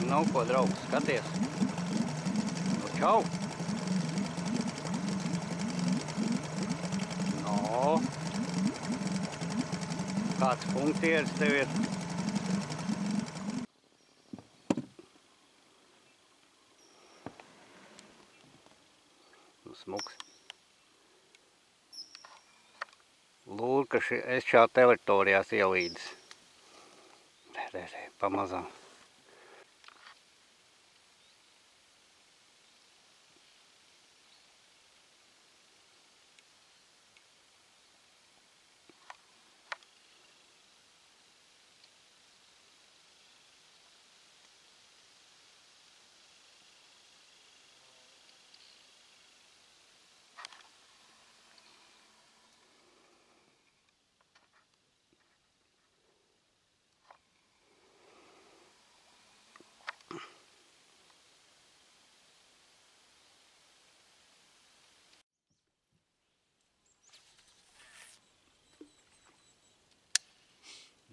Nu, ko, draugs, skaties. Nu, čau. No. Kāds punktieris tev ir? Nu, smuks. Lūdzu, ka es šā teritorijās ielīdis. Pamazām.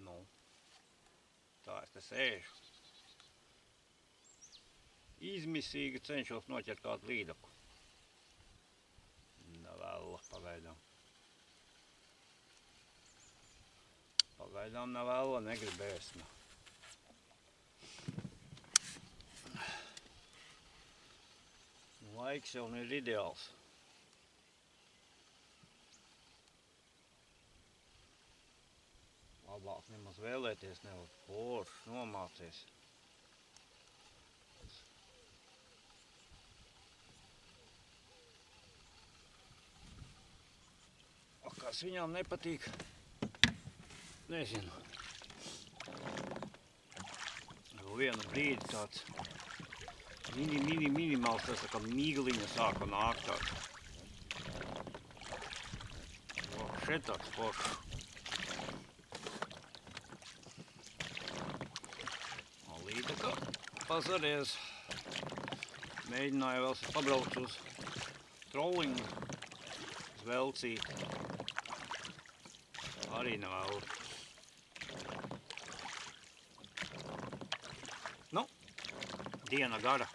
Nu, tā es te sēžu. Izmisīgi cenšos noķert kādu līdaku. Nevēla pagaidām. Pagaidām nevēla, negribēs. Laiks jau ir ideāls. Labāk nemaz vēlēties nevar, forši nomācies. Kas viņām nepatīk, nezinu. Jau vienu brīdi tāds minimāls, tas tā kā mīgliņa sāka nākt tāds. Šeit tāds foršs. Līdaka pazaries. Mēģināju vēl pabraukt uz trollingu, uz Velcīti. Arī nevēlu. Nu, diena gara.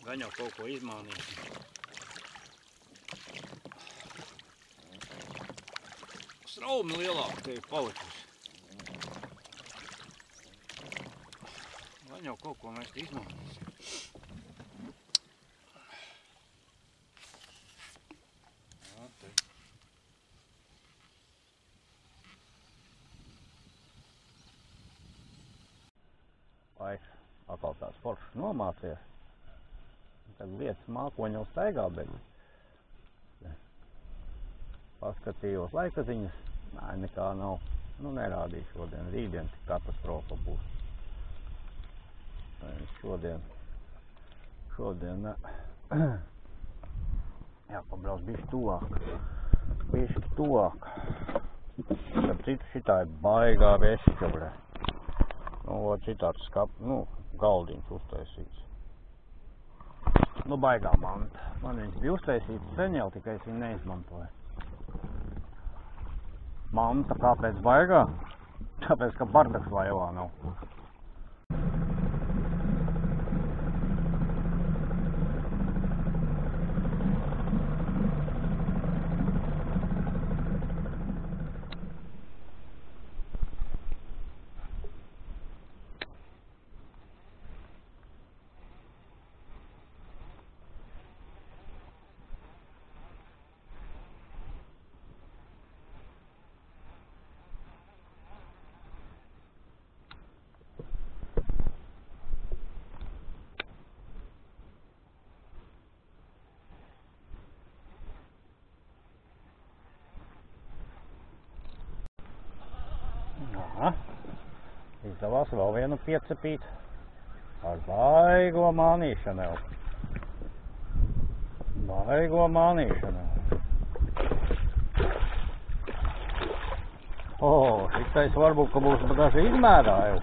Gan jau kaut ko izmānīsim. Straumi lielāka te ir palikusi. Gan jau kaut ko mēs izmānīsim. Vai atkal tāds foršs nomācies. Tad lietas mākoņi jau staigā, bet paskatījos laikaziņas. Nē, nekā nav. Nu, nerādīju šodien. Rītdien katastrofa būs. Šodien jāpabrauc bišķi tuvāk. Starp citu, šitā ir baigā vešķabrē. Nu, citāds galdiņš uztaisīts. Nu, baigā manta. Man viņš bija uztaisīts sen jau, tikai es viņu neizmantoju. Manta kāpēc baigā? Tāpēc, ka bardaks laivā nav. Izdevās vēl vienu piecepīt ar baigo mānīšanu. Šitais varbūt, ka būs daži izmērā jau.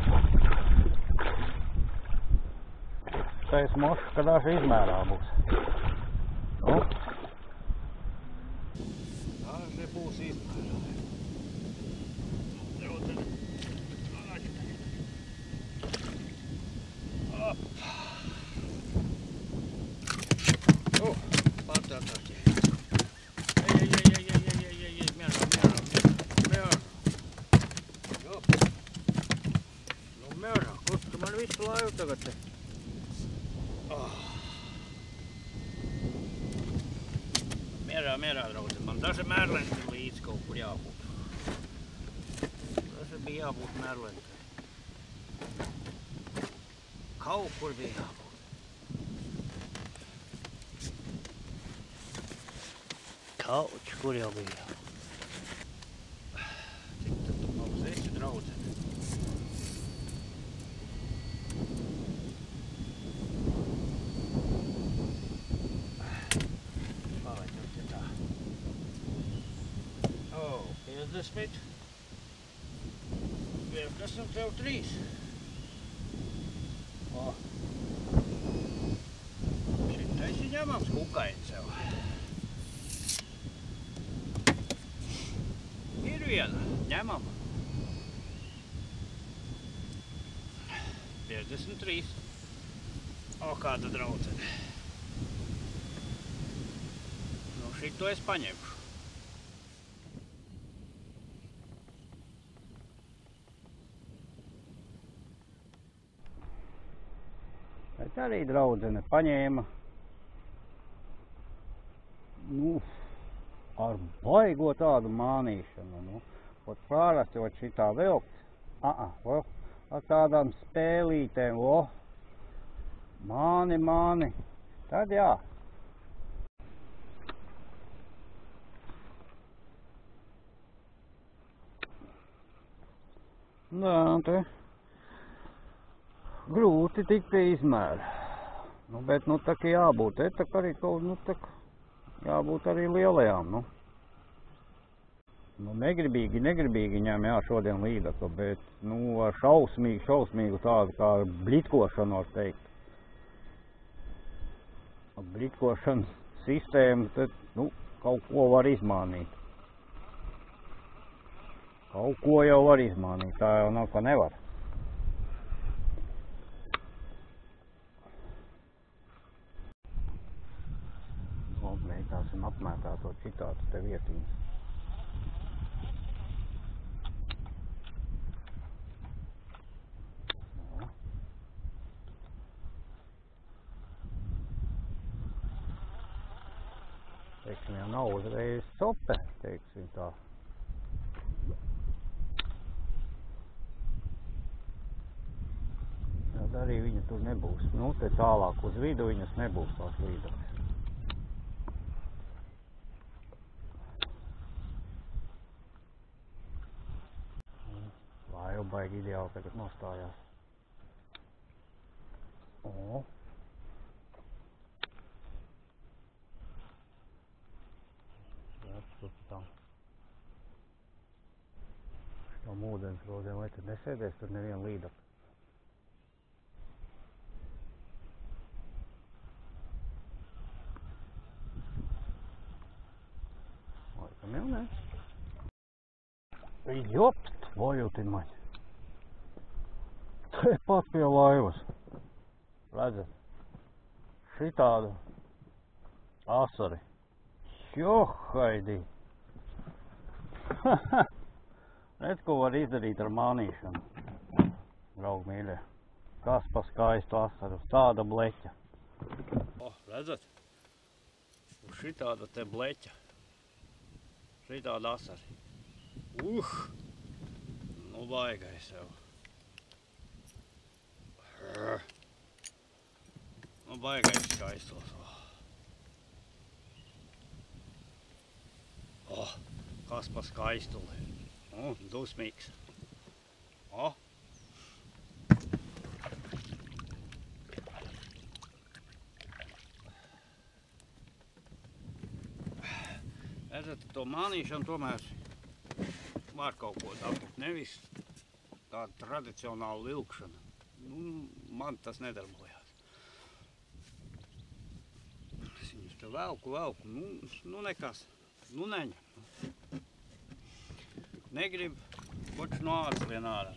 Šitais mošs, ka daži izmērā būs. Nu. Daži būs izmērā. visu laivu tagad te. Mierā, draudzi. Man daži mērlenti līdz kaut kur jābūt. Daži bija jābūt mērlenti. Kaut kur bija jābūt. Kaut kur jau bija jābūt. Cik tad tu pauzēsi, draudzi? Oh, 50. 50 tev 3. O. Šitais ir ņemams kukaini sev. Ir viena, ņemam. 53. O, kāda draudzene. Nu, šito es paņemšu. Bet arī draudzene paņēma, nu, ar baigo tādu mānīšanu, nu, ot pārasti, ot šitā vilkt, ar tādām spēlītēm, māni, tad jā. Jā, te. Grūti tik pie izmēra. Nu, bet, nu, tā kā jābūt, tā kā arī kaut, nu, tā kā jābūt arī lielajām, nu. Nu, negribīgi ņem, jā, šodien līdaka, bet, nu, ar šausmīgu tādu kā blitkošanu, var teikt. Ar blitkošanas sistēmu, tad, nu, kaut ko var izmānīt. Kaut ko jau var izmānīt, tā jau nav, ka nevar. Mēģināsim apmētāt to citātu te vietiņas. Teiksim, jau nav uzreiz sope, teiksim tā. Tad arī viņa tur nebūs. Nu, te tālāk uz vidu viņas nebūs tās līdakas. Laiva baigi ideāli tagad nostājās. O. Tur tā. Šitam ūdensrodēm, vai tad nesēdēs tur neviena līdaka? Laikam jau ne. Jopt, vajūti maņ. Te pat pie laivas. Redzat? Šitādu asari. Johaidī. Redz, ko var izdarīt ar mānīšanu. Draugi mīļie. Kas pa skaistu asaru. Tāda bleķa. O, redzat? Šitāda te bleķa. Šitāda asari. Nu baigais jau. Nu baigais skaistos. Kas pa skaistuli. Dusmīgs. Redzat, to mānīšanu tomēr var kaut ko dabūt, nevis tāda tradicionāla vilkšana. Nu, man tas nedarbojās. Es viņus te velku, nu nekas, nu neņem. Negrib, koč no ādas vien ārā.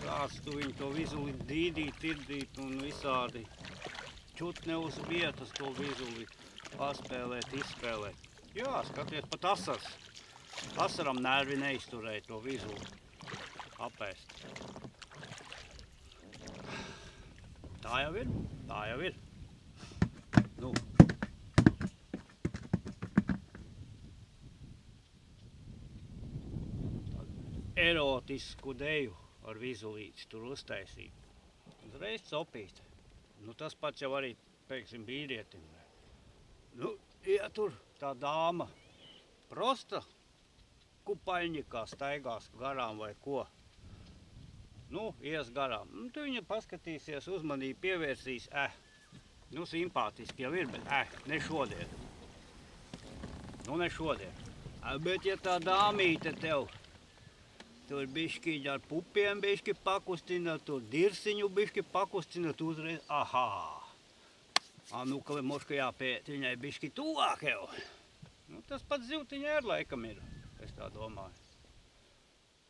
Sāc tu viņu to vizuli dīdīt, tirdīt un visādi čut ne uz vietas to vizuli paspēlēt, izspēlēt. Jā, skaties, pat asars. Asaram nervi neizturēja to vizuli apēst. Tā jau ir, tā jau ir. Nu. Erotisku deju ar vizulīti tur uztaisīt. Uzreiz copīt. Nu, tas pats jau arī, teiksim, vīrietim. Nu, ja tur tā dāma prosta kupaļņikā staigās garām vai ko, nu, ies garām. Nu, tu viņa paskatīsies, uzmanību pievērsīs, nu, simpātiski jau ir, bet, ne šodien. Nu, ne šodien. Bet, ja tā dāmīte tev tur bišķiņ ar pupiem bišķi pakustina, tur dirsiņu bišķi pakustina, tu uzreiz, nu, ka moška jāpēt viņai bišķi tuvāk jau. Nu, tas pats zivtiņai ar laikam ir, es tā domāju.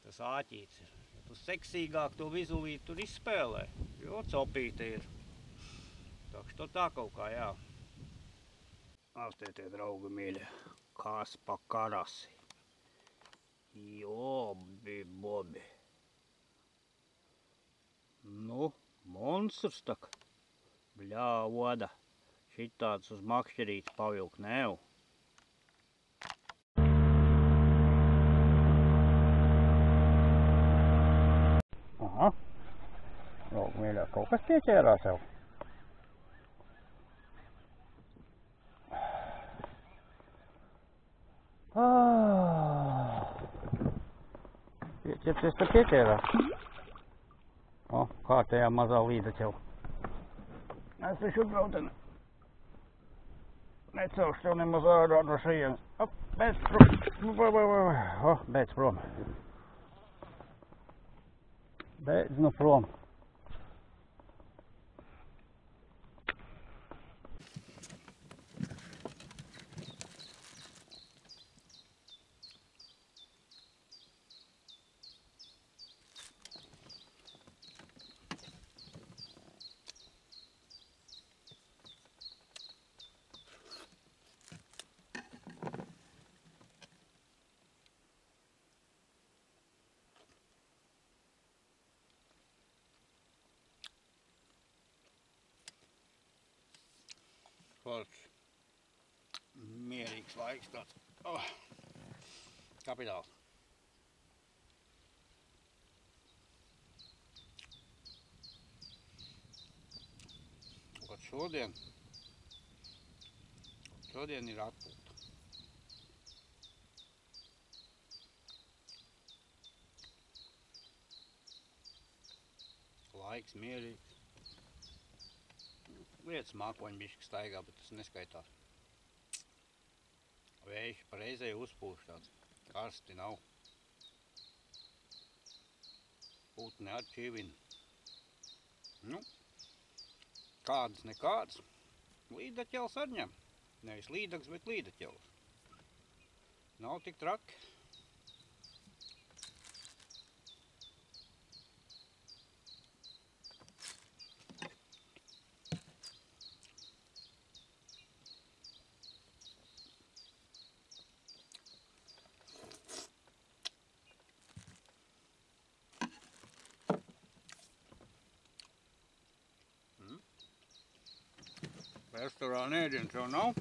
Tas āķīts ir. Ja tu seksīgāk to vizulīti tur izspēlē, jo copīte ir. Tā kaut kā, jā. Austietie draugi mīļie, kas pa karasi. Jobi, bobi. Nu, monstrs tak. Bļā, oda. Šitāds uz makšķerītes pavilk nev. Aha. Draugi mīļā, kaut kas pieķērās jau. Pieķerties te pieķērās. Kārtējā mazā līdaķev. Es taču draudeni. Necelšu tev nemaz ārā no šajienes. Beidz prom. Beidz prom. Beidz nu prom. Forši. Mierīgs laiks tāds. Kapitāls. Kad šodien ir atpūta. Laiks mierīgs. Lietas mākoņi bišķi staigā, bet tas neskaitās. Vējš pareizai uzpūš tāds. Karsti nav. Putni ar čivina. Nu, kādas nekādas. Līdaķels ar ņem. Nevis līdaks, bet līdaķels. Nav tik traki. Restorāna ēdienas jau nav.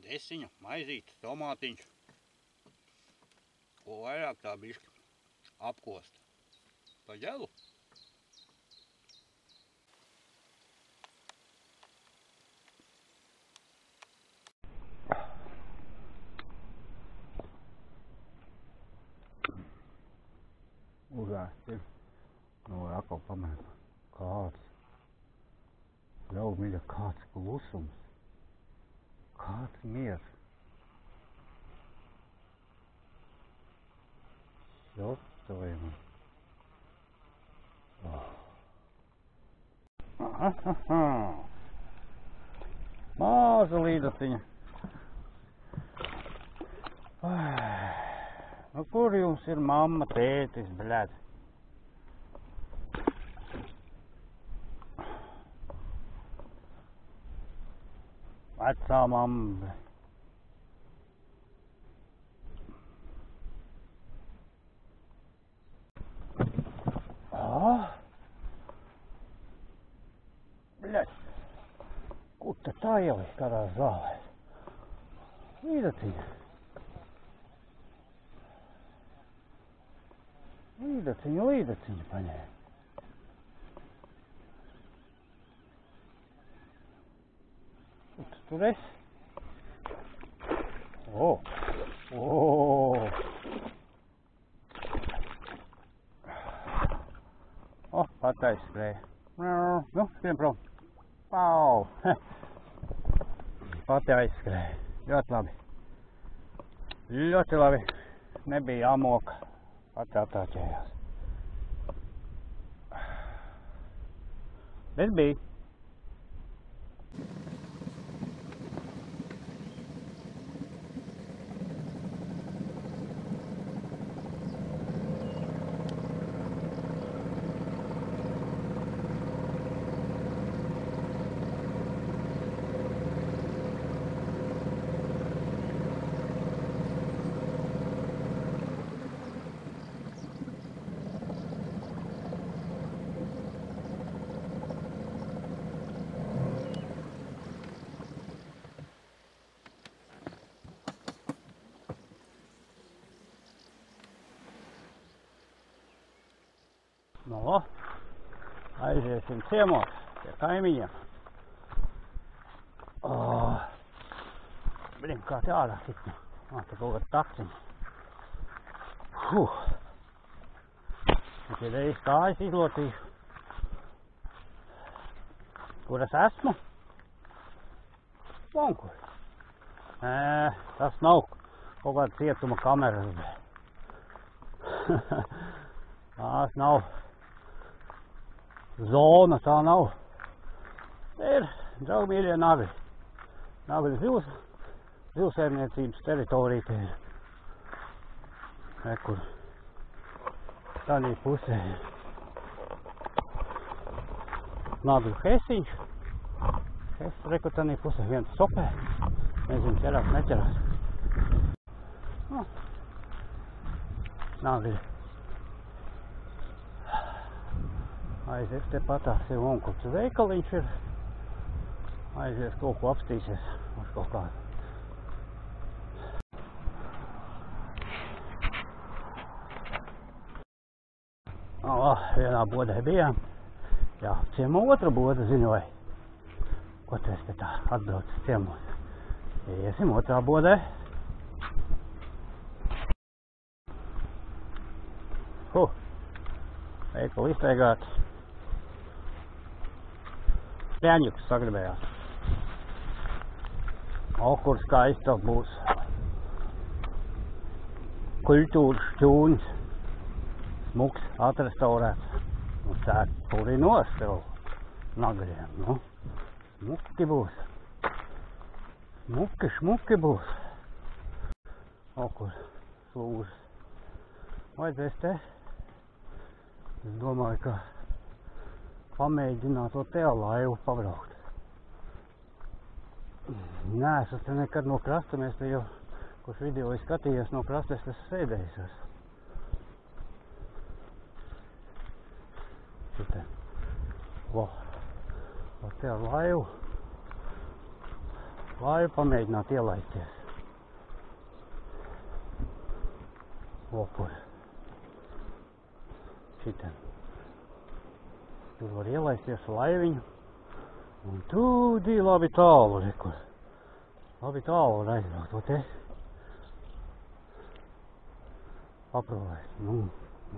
Desiņa, maizīte, tomātiņš. Ko vairāk tā bišķi apkost. Pa ģelu. Uzēsti. Nu, atkal pamēr. Kāds. Draugi mīļa, kāds klusums. Kāds miers. Jotoviem. Māza līdatiņa. Nu, kur jums ir mamma, tētis, bļed? Vecā mamma. Блядь. Kur tā ielika kādā zālē? Vīdaciņa. Līdaciņa paņēma. Kur tu tur esi? Pats aizskrēja. Nu, skrien prom. Pau! Pati aizskrēja. Ļoti labi. Ļoti labi. Nebija amoka. Pati attāķējās. Bet bija. No, aiziesim ciemos pie kaimiņiem. Bļim, kā te ārā tik. Te kaut kāda takciņa. Tikai reiz kājas izlotīšu. Kur es esmu? Vonkur. Tas nav kaut kāda cietuma kameras. Tās nav. Zona tā nav. Te ir, draugi mīļie, Nagļi. Nagļu zivsaimniecības teritorija te ir. Kur tādā pusē ir Nagļu hesiņš. Rekur tādā pusē viens sopē. Nezinu, ķerās, neķerās. Nagļi. Aizies te patās ir un, kur tu veikaliņš ir. Aizies kaut ko apstīsies uz kaut kādu. Vienā bodē bijām. Jā, ciemo otra boda ziņoja. Ko tu esi te tā atbraucis ciemos? Iesim otrā bodē. Veikali izteigāt. Pļaņuks sagribējās. Kur skaista būs. Kultūras šķūnis. Smuks, atrestaurēts. Un cēt purinos tev Nagļiem. Nu, smuki būs. Smuki būs. Kur slūžas. Vajadzēs te. Es domāju, ka pamēģināt to te laivu pabraukt. Nē, es te nekad no krasta, mēs te jau, kurš video ir skatījies no krasta, es esmu sēdējis. Šitā. Te laivu pamēģināt ielaisties. Kur. Šitā. Tur var ielaisties laiviņu. Un tūdī labi tālu, rekur. Labi tālu var aizbraukt. To te paprovēt.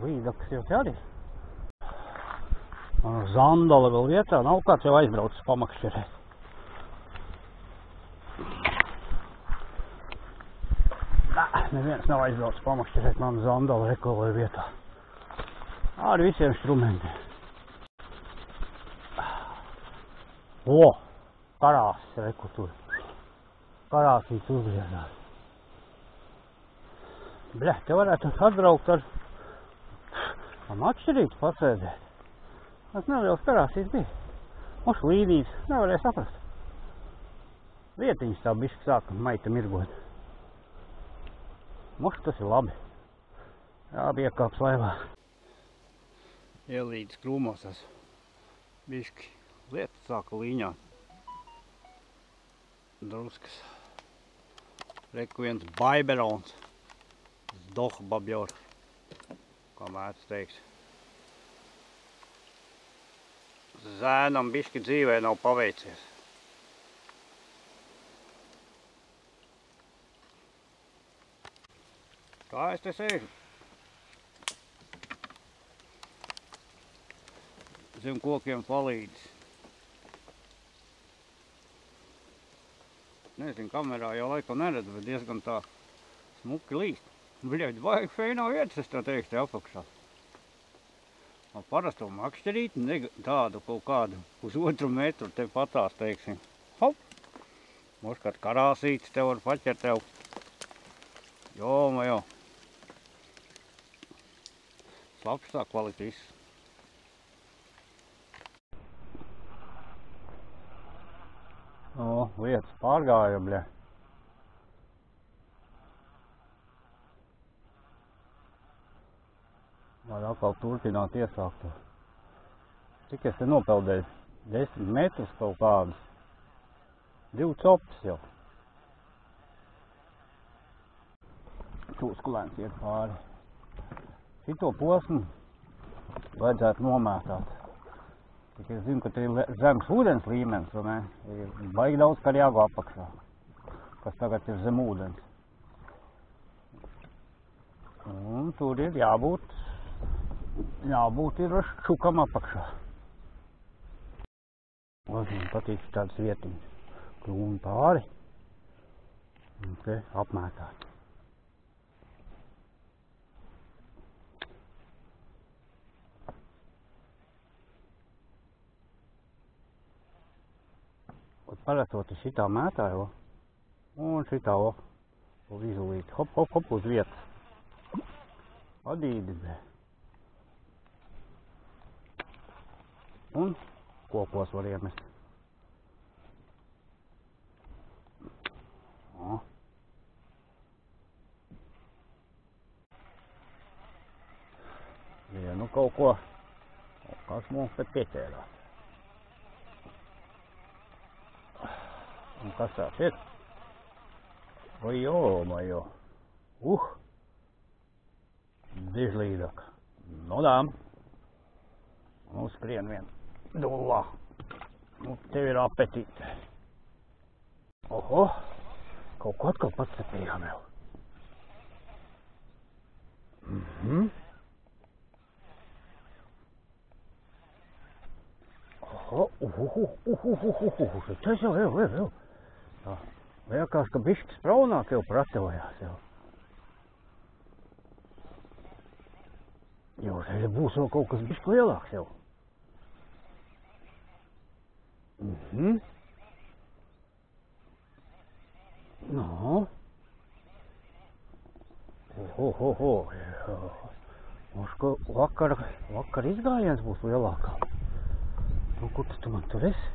Līdaks jau te arī. Zandala vēl vietā. Nav kāds jau aizbraucis pamakšķerēt. Neviens nav aizbraucis pamakšķerēt manu Zandala rekur vietā. Ar visiem strumentiem. Karāsis, reku tur. Karāsīts uzgriezās. Bļeh, te varētu atbraukt ar atšķirītu pasēdēt. Tas neliels karāsīs bija. Mums līdīs nevarēja saprast. Vietiņas tā bišķi sāka maita mirgot. Mums tas ir labi. Jābi iekāps laivā. Ielīdz krūmos tas bišķi Lietas sāka līņāt. Druskas. Reku viens baiberons. Zdoha babjor. Kā mētas teiks. Zēnam bišķi dzīvē nav paveicies. Kā es te sēžu? Zem kokiem palīdz. Nezinu, kamerā jau laikam neredzu, bet diezgan tā smuki līst. Bļaļ, vajag feinā vietas, es tā teikšu, te apakšā. Ar parasto makšķerīti, tādu kaut kādu pusotru metru te patās, teiksim. Hop! Moškārt karāsītis te var paķert tev. Jo. Slapš tā kvalitīvs. O, lietas pārgāja, bļa. Var atkal turpināt iesākt to. Cik es te nopeldēju? 10 metrus kaut kādus. 2 copas jau. Čūskulēns iet pāri. Šito posmu vajadzētu nomētāt. Tik es zinu, ka te ir zemes ūdens līmenis, vai ne? Ir baigi daudz karjāgu apakšā, kas tagad ir zem ūdens. Un tur ir jābūt ir šukam apakšā. Man patīk tādas vietiņas. Krūmi pāri. Un te apmētāt. Parasot šitā mētāju, un šitā izulīti. Hop uz vietas. Adīdi, bļa. Un kokos var iemest. Vienu kaut ko, kas mums te pieķērās. Un kas tās ir? Ojo. Dižlīdaka. Nu dām. Nu skrien vien. Dullā. Nu tev ir apetīte. Oho. Kaut ko atkal patsapījām jau. Tas jau. Tā, liekas, ka bišķi spraunāk jau pratojās jau. Jau šeit būs vēl kaut kas bišķi lielāks jau. No. Mums vakar izgājiens būs lielākā. Nu, kur tu man tur esi?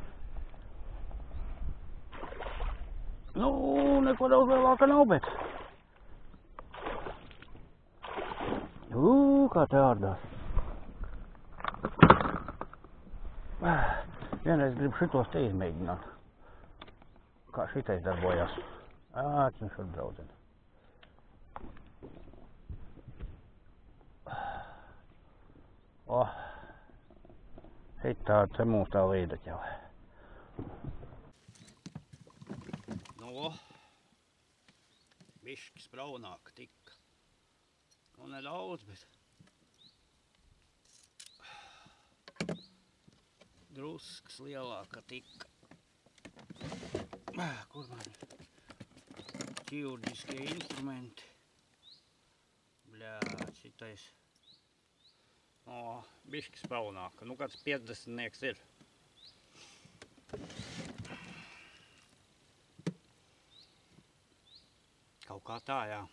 Nu, neko daudz lielāka nav, bet. Kā te ārdās. Vienreiz gribu šitos te izmēģināt. Kā šitais darbojās. Viņš var draudzeni. Šitā te mums tā līdać jau. Nu, bišķi spraunāk tika. Nu, nedaudz, bet druskas lielāka tika. Kur man ķirurģiskie instrumenti? Bļāt, šitais. Bišķi spraunāk. Nu, kāds 50-nieks ir. Kaut kā tā, jā.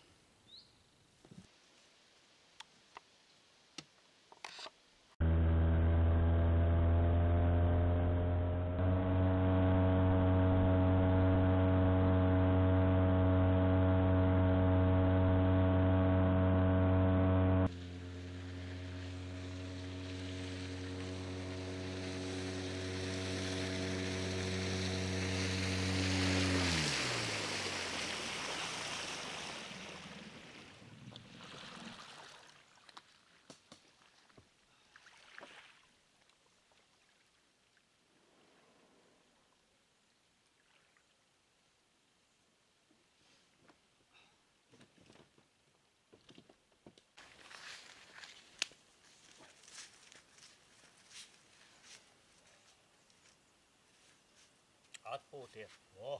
atpūties. O,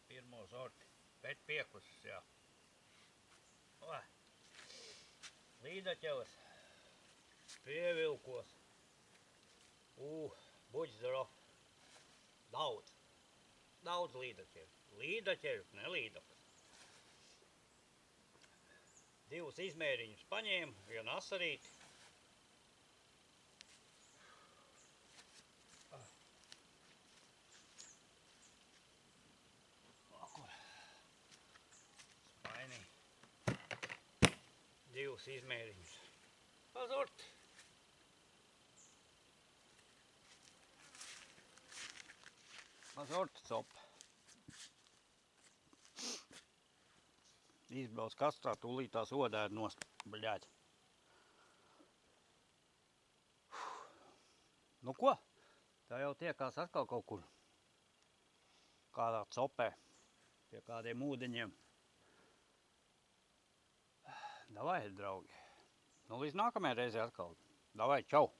pirmo sorti. Bet piekusis, jā. O, līdaķeles. Pievilkos. Buģzdaro. Daudz. Daudz līdaķeļu. Līdaķeļu, ne līdakas. 2 izmēriņus paņēmu, 1 asarīti. Spainī. 2 izmēriņus. Pazort. Pazort copa. Izbrauc kastrā, tūlīt tās odēri nost, bļaļ. Nu ko? Tā jau tiekās atkal kaut kur. Kādā copē. Pie kādiem ūdeņiem. Davai, draugi. Nu līdz nākamajai reizei atkal. Davai, čau!